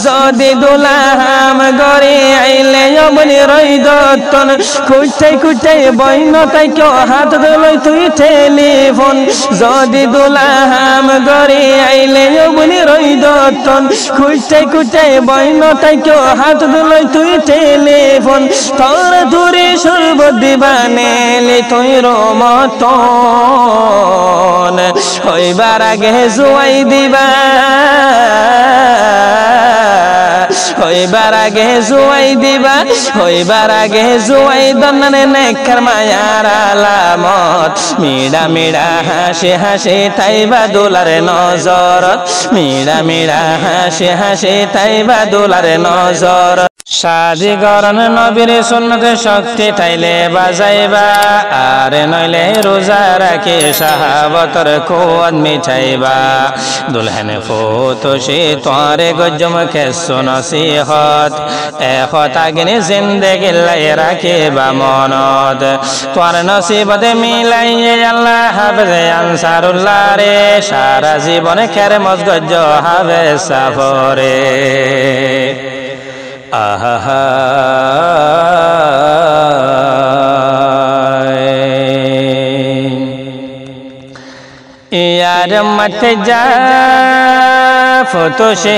যদি দুলাহাম গড়ে আইলে অবনি রই দত্তন খুঁজতে খুঁজতে বইন তাই কেউ হাত ধুলই তুই টেলিফোন যদি দুলাহাম গড়ে আইলে অবনি রই দত্তন খুঁজতে খুঁজতে বইন তাই কেউ হাত ধুলই তুই টেলিফোন তোর দূরে সর্ব দিবানে তুই রমতন হইবার আগে জুয়াই দিবা হইবার আগে জুয়াই দিবা হইবার আগে জুয়াই দন্নানে নেকর মায়ার আলামত মিড়া মিড়া হাসি হাসি তাইবা দুলারে নজরত মিড়া মিড়া হাসি হাসি তাইবা দুলারে নজর শাদি গরন নবীর সুন্নতে শক্তি তাইলে বাজাইবা আর নইলে রোজা রাখে সাহাবতর কোয়াদ মিঠাইবা দুলহানে ফোতোশি তোরে গজ্জম খেসো নসিহত এখত আগিনি জিন্দেগি লাই রাখিবা মনত তোর নসিবতে মিলাইয়ে আল্লাহ হাফেজে আনসারুল্লাহ রে সারা জীবনে খেরে মজ গজ্জ হবে সাফরে আহা यार मत जा फोटो से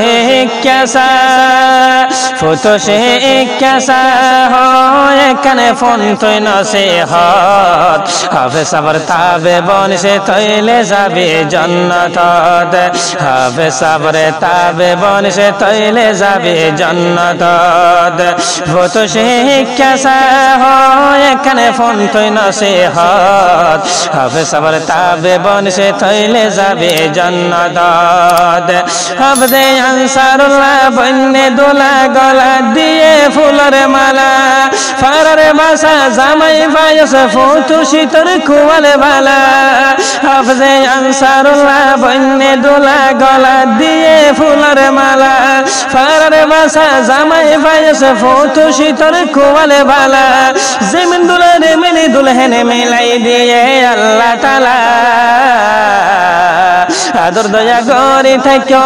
कैसा हो कने फोन तो न से हाथ हाफे सबर ताबे बन से तैले जाबे जन्नत हाफे सबर ताबे बन से तैले जाबे जन्नत फोटो से कैसा हो कने फोन तो न से हाथ हाफे सबर ताबे बन से तैले जाबे जन्नत हबदे अंसारुल्लाह बन्ने दोला गला दिए फुलर माला फारे बासा जामाई फायस फोटो शीतर कुवाले बाला हबदे अंसारुल्लाह बन्ने दोला गला दिए फुलर माला फारे बासा जामाई फायस फोटो शीतर कुवाले बाला जमीन दुल्हने मिली दुल्हने मिलाई दिए अल्लाह ताला आदर दया गरी थाक्यो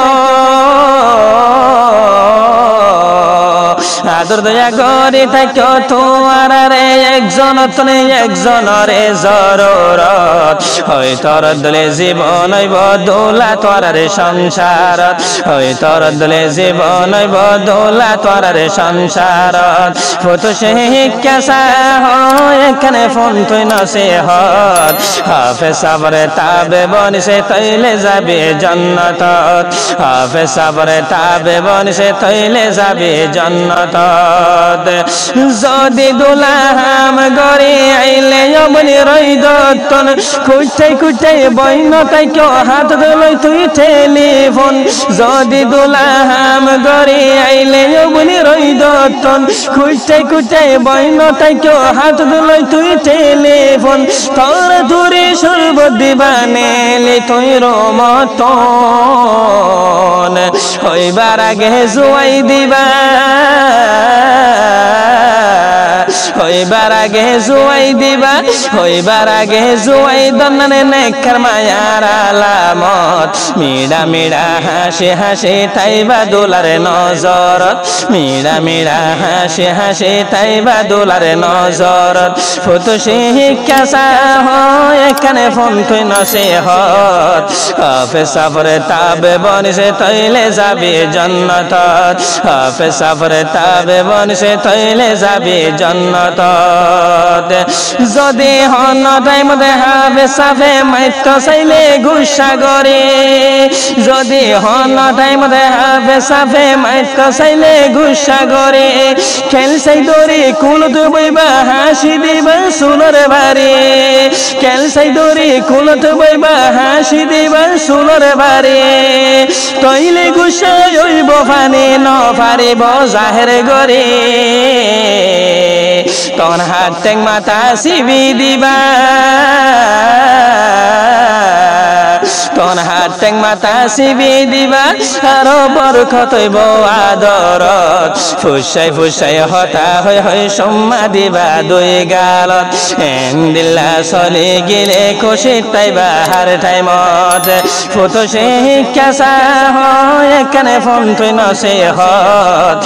आदर दया गरी थाक्यो तोर रे एकजन तने एकजन रे जरूरत हय तोर दले जीवन हইব দোলা তোর রে সংসার হय तोर दले जीवन हইব দোলা তোর রে সংসার ফটো সে कैसा हो এখানে ফোন তুই নসিহত হাফে সাবরে তাবে বন সে তৈলে যাবে জন্নত হাফে সাবরে তাবে বন সে তৈলে যাবে জন্নত যদি দুলাহাম গড়ে আইলে অবনি রই দত্তন খুঁজতে খুঁজতে বইন তাই কেউ হাত ধুলই তুই টেলিফোন যদি দুলাহাম গড়ে আইলে অবনি রই দত্তন খুঁজতে খুঁজতে বইন তাই কেউ হাত ধুলই তুই টেলিফোন তোর দূরে সর্ব দিবানে তুই রমতন হইবার আগে জুয়াই দিবা হইবার আগে জুয়াই দিবা হইবার আগে জুয়াই দন্নানে নেকর মায়ার আলামত মিড়া মিড়া হাসি হাসি তাইবা দুলারে নজরত মিড়া মিড়া হাসি হাসি তাইবা দুলারে নজরত ফটো সে कैसा हो এখানে ফোন তুই নসিহত হাফে সাবরে তাবে বন সে তৈলে যাবে জন্নত হাফে সাবরে তাবে বন সে তৈলে যাবে জন্নত যদি হন টাইম দেখাবে সাফে মাইত চাইলে গুসা করে যদি হন টাইম দেখাবে সাফে মাইত চাইলে গুসা করে খেল চাই দরি কুল দুবইবা হাসি দিবা সুনর বাড়ি খেল চাই দরি কুল দুবইবা হাসি দিবা সুনর বাড়ি তৈলে গুসা হইব ফানি ন পারিব জাহের গরে তোর হাত টেক মাথা সিবি দিবা তন হাত টেং মাথা চিবি দিবা আৰু বৰষত হইব আদৰত ফুসাই ফুসাই হতা হৈ চুম্মা দিবা দুই গালত দিলা চলি গিলে খুশিত পাইবা হার টাইমত ফুটো শিক্ষা চাহ এখানে ফোন তুই নছে হত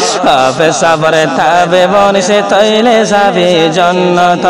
সাবরে তাবে বনিছে তৈলে যাবি জন্নত